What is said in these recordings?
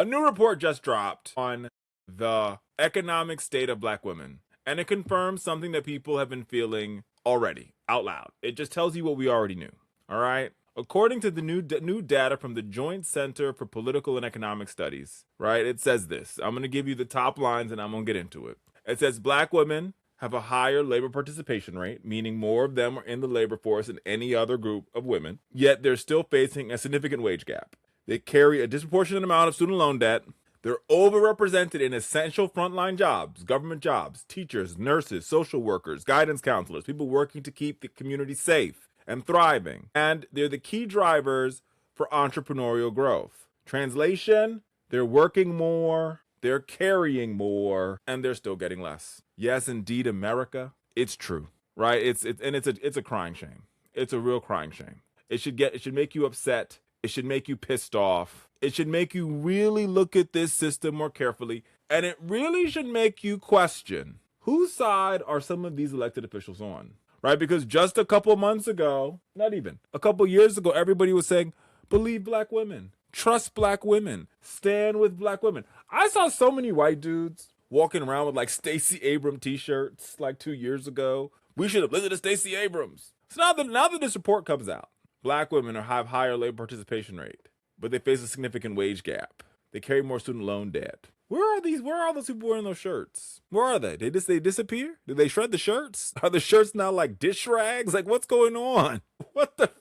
A new report just dropped on the economic state of black women, and it confirms something that people have been feeling already out loud. It just tells you what we already knew. All right. According to the new data from the Joint Center for Political and Economic Studies, right, it says this. I'm going to give you the top lines and I'm going to get into it. It says black women have a higher labor participation rate, meaning more of them are in the labor force than any other group of women, yet they're still facing a significant wage gap. They carry a disproportionate amount of student loan debt. They're overrepresented in essential frontline jobs, government jobs, teachers, nurses, social workers, guidance counselors, people working to keep the community safe and thriving. And they're the key drivers for entrepreneurial growth. Translation, they're working more, they're carrying more, and they're still getting less. Yes, indeed, America, it's true, right? It's a crying shame. It's a real crying shame. It should make you upset. It should make you pissed off. It should make you really look at this system more carefully. And it really should make you question, whose side are some of these elected officials on? Right? Because just a couple months ago, not even, a couple years ago, everybody was saying, believe black women, trust black women, stand with black women. I saw so many white dudes walking around with like Stacey Abrams t-shirts like 2 years ago. We should have listened to Stacey Abrams. So now that this report comes out, black women have higher labor participation rate, but they face a significant wage gap. They carry more student loan debt. Where are those people wearing those shirts? Where are they? They disappear? Did they shred the shirts? Are the shirts now like dish rags? Like, what's going on? What the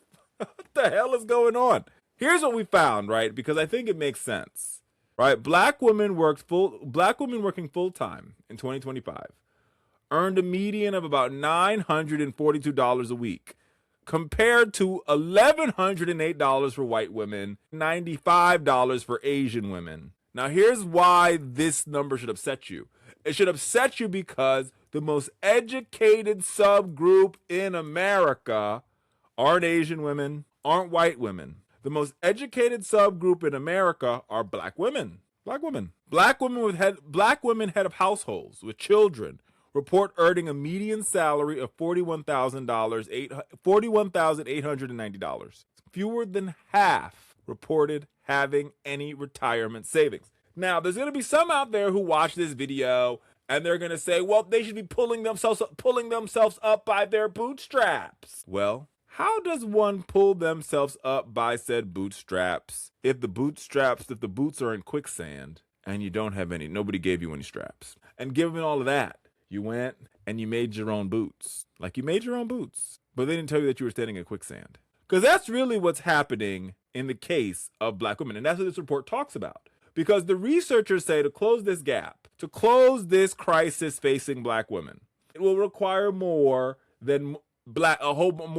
hell is going on? Here's what we found, right? Because I think it makes sense, right? Black women working full time in 2025 earned a median of about $942 a week, compared to $1,108 for white women, $95 for Asian women. Now, here's why this number should upset you. It should upset you because the most educated subgroup in America aren't Asian women, aren't white women. The most educated subgroup in America are black women. Black women. Black women head of households with children report earning a median salary of $41,890. Fewer than half reported having any retirement savings. Now, there's going to be some out there who watch this video and they're going to say, well, they should be pulling themselves up by their bootstraps. Well, how does one pull themselves up by said bootstraps if the boots are in quicksand and you don't have any, nobody gave you any straps? And given all of that, you went and you made your own boots. Like, you made your own boots, but they didn't tell you that you were standing in quicksand. Because that's really what's happening in the case of black women. And that's what this report talks about. Because the researchers say to close this gap, to close this crisis facing black women, it will require more than black women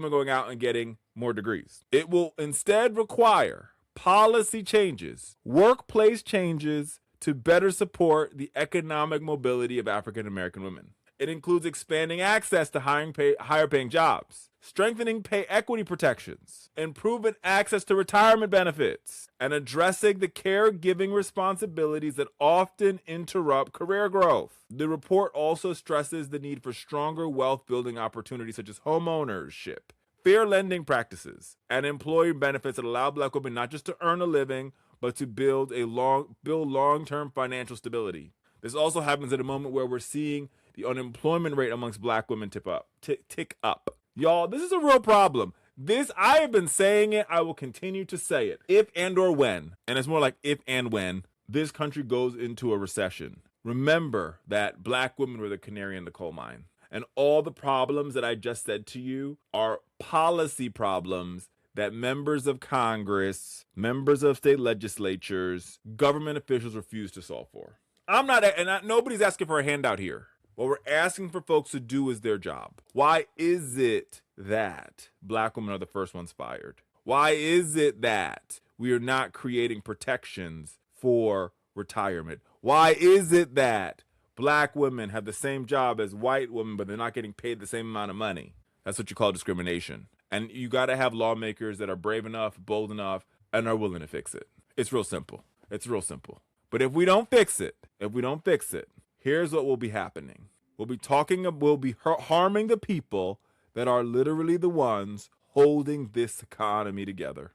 going out and getting more degrees. It will instead require policy changes, workplace changes to better support the economic mobility of African American women. It includes expanding access to higher paying jobs, strengthening pay equity protections, improving access to retirement benefits, and addressing the caregiving responsibilities that often interrupt career growth. The report also stresses the need for stronger wealth building opportunities such as home ownership, fair lending practices, and employee benefits that allow black women not just to earn a living, but to build long-term financial stability. This also happens at a moment where we're seeing the unemployment rate amongst black women tick up. Y'all, this is a real problem. I have been saying it, I will continue to say it. If and or when, and it's more like if and when, this country goes into a recession, remember that black women were the canary in the coal mine. And all the problems that I just said to you are policy problems that members of Congress, members of state legislatures, government officials refuse to solve for. Nobody's asking for a handout here. What we're asking for folks to do is their job. Why is it that black women are the first ones fired? Why is it that we are not creating protections for retirement? Why is it that black women have the same job as white women, but they're not getting paid the same amount of money? That's what you call discrimination. And you got to have lawmakers that are brave enough, bold enough, and are willing to fix it. It's real simple. But if we don't fix it, here's what will be happening. We'll be harming the people that are literally the ones holding this economy together.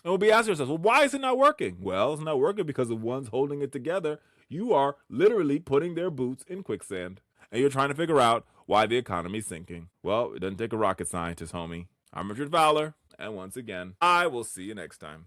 And we'll be asking ourselves, well, why is it not working? Well, it's not working because the ones holding it together, you are literally putting their boots in quicksand. And you're trying to figure out why the economy's sinking. Well, it doesn't take a rocket scientist, homie. I'm Richard Fowler, and once again, I will see you next time.